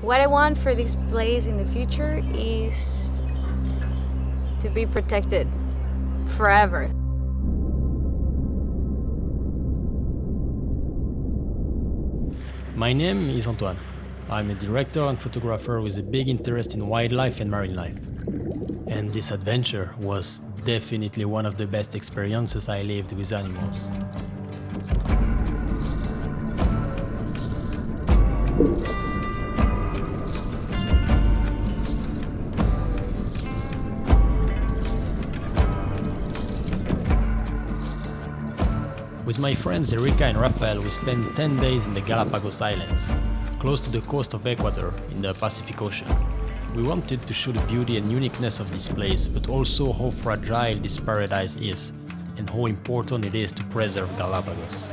What I want for this place in the future is to be protected forever. My name is Antoine. I'm a director and photographer with a big interest in wildlife and marine life. And this adventure was definitely one of the best experiences I lived with animals. With my friends Erika and Rafael, we spent 10 days in the Galápagos Islands, close to the coast of Ecuador in the Pacific Ocean. We wanted to show the beauty and uniqueness of this place, but also how fragile this paradise is, and how important it is to preserve Galápagos.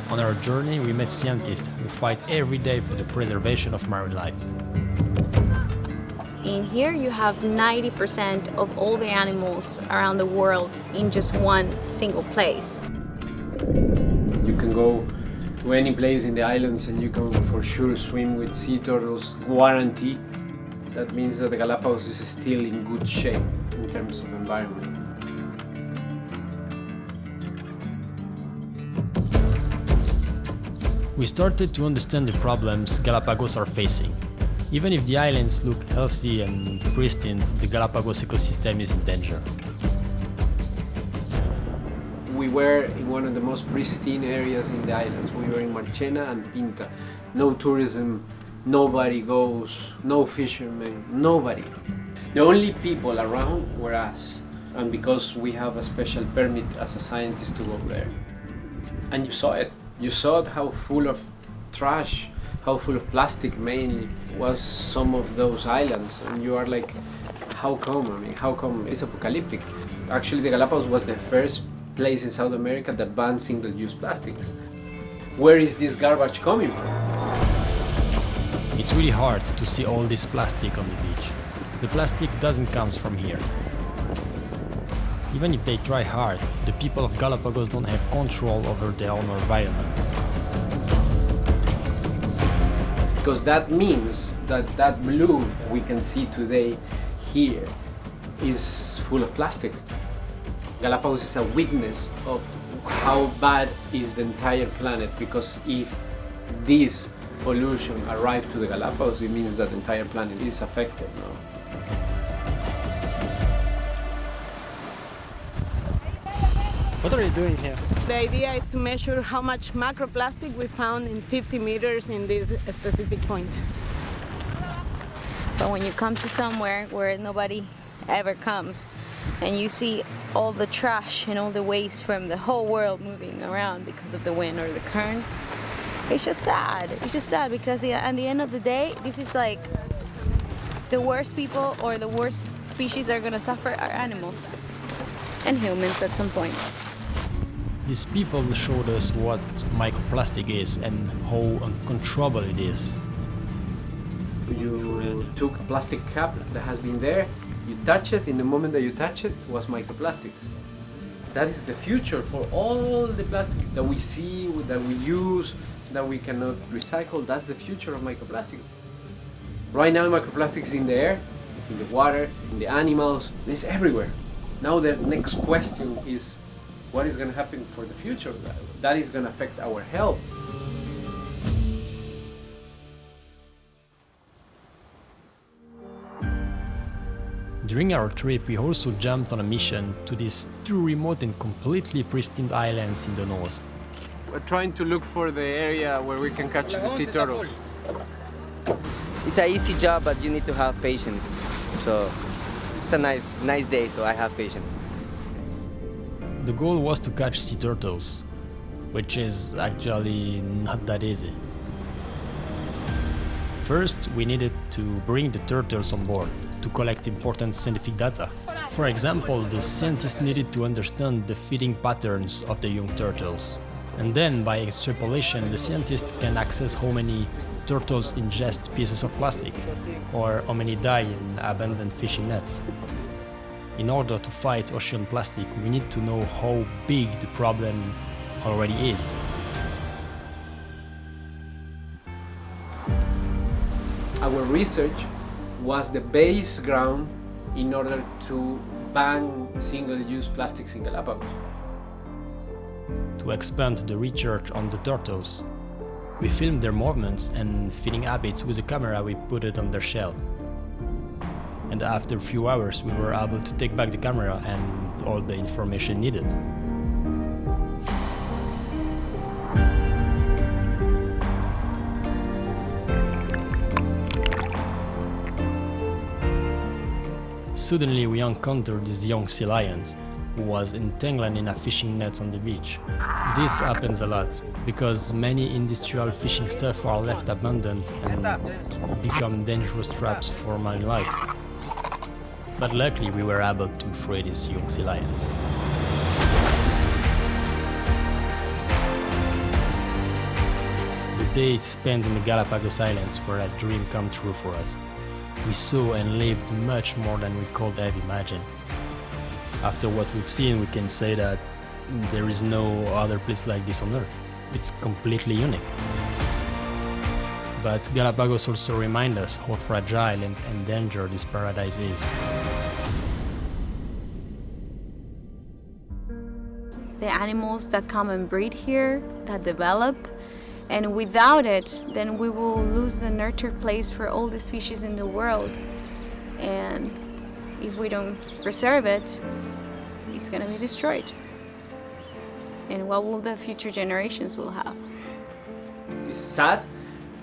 On our journey, we met scientists who fight every day for the preservation of marine life. In here you have 90% of all the animals around the world in just one single place. You can go to any place in the islands and you can for sure swim with sea turtles, guarantee. That means that the Galapagos is still in good shape in terms of environment. We started to understand the problems Galapagos are facing. Even if the islands look healthy and pristine, the Galapagos ecosystem is in danger. We were in one of the most pristine areas in the islands. We were in Marchena and Pinta. No tourism, nobody goes, no fishermen, nobody. The only people around were us, and because we have a special permit as a scientist to go there. And you saw it. You saw how full of trash, how full of plastic mainly was some of those islands. And you are like, how come? I mean, how come? It's apocalyptic. Actually, the Galapagos was the first place in South America that banned single-use plastics. Where is this garbage coming from? It's really hard to see all this plastic on the beach. The plastic doesn't come from here. Even if they try hard, the people of Galapagos don't have control over their own environment. Because that means that that blue we can see today here is full of plastic. Galapagos is a witness of how bad is the entire planet, because if this pollution arrived to the Galapagos, it means that the entire planet is affected now. What are you doing here? The idea is to measure how much macroplastic we found in 50 meters in this specific point. But when you come to somewhere where nobody ever comes, and you see all the trash and all the waste from the whole world moving around because of the wind or the currents, it's just sad. It's just sad because at the end of the day, this is like the worst people or the worst species that are gonna suffer are animals and humans at some point. These people showed us what microplastic is and how uncontrollable it is. You took a plastic cap that has been there, you touch it, in the moment that you touch it, was microplastic. That is the future for all the plastic that we see, that we use, that we cannot recycle. That's the future of microplastic. Right now microplastic is in the air, in the water, in the animals, it's everywhere. Now the next question is, what is going to happen for the future? That is going to affect our health. During our trip, we also jumped on a mission to these two remote and completely pristine islands in the north. We're trying to look for the area where we can catch the sea turtle. It's an easy job, but you need to have patience. So it's a nice day, so I have patience. The goal was to catch sea turtles, which is actually not that easy. First, we needed to bring the turtles on board to collect important scientific data. For example, the scientists needed to understand the feeding patterns of the young turtles. And then, by extrapolation, the scientists can access how many turtles ingest pieces of plastic, or how many die in abandoned fishing nets. In order to fight ocean plastic, we need to know how big the problem already is. Our research was the base ground in order to ban single-use plastics in Galápagos. To expand the research on the turtles, we filmed their movements and feeding habits with a camera we put it on their shell. And after a few hours we were able to take back the camera and all the information needed. Suddenly we encountered this young sea lion who was entangled in a fishing net on the beach. This happens a lot because many industrial fishing stuff are left abandoned and become dangerous traps for marine life. But luckily we were able to free these young sea lions. The days spent in the Galápagos Islands were a dream come true for us. We saw and lived much more than we could have imagined. After what we've seen, we can say that there is no other place like this on Earth. It's completely unique. But Galápagos also reminds us how fragile and endangered this paradise is. The animals that come and breed here, that develop, and without it, then we will lose the nurture place for all the species in the world. And if we don't preserve it, it's gonna be destroyed. And what will the future generations will have? It's sad,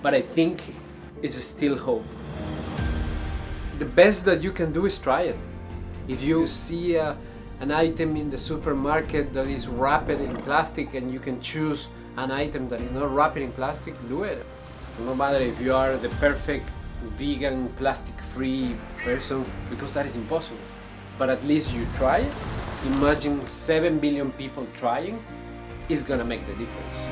but I think it's still hope. The best that you can do is try it. If you see an item in the supermarket that is wrapped in plastic and you can choose an item that is not wrapped in plastic, do it. No matter if you are the perfect vegan, plastic-free person, because that is impossible. But at least you try it. Imagine 7 billion people trying, it's gonna make the difference.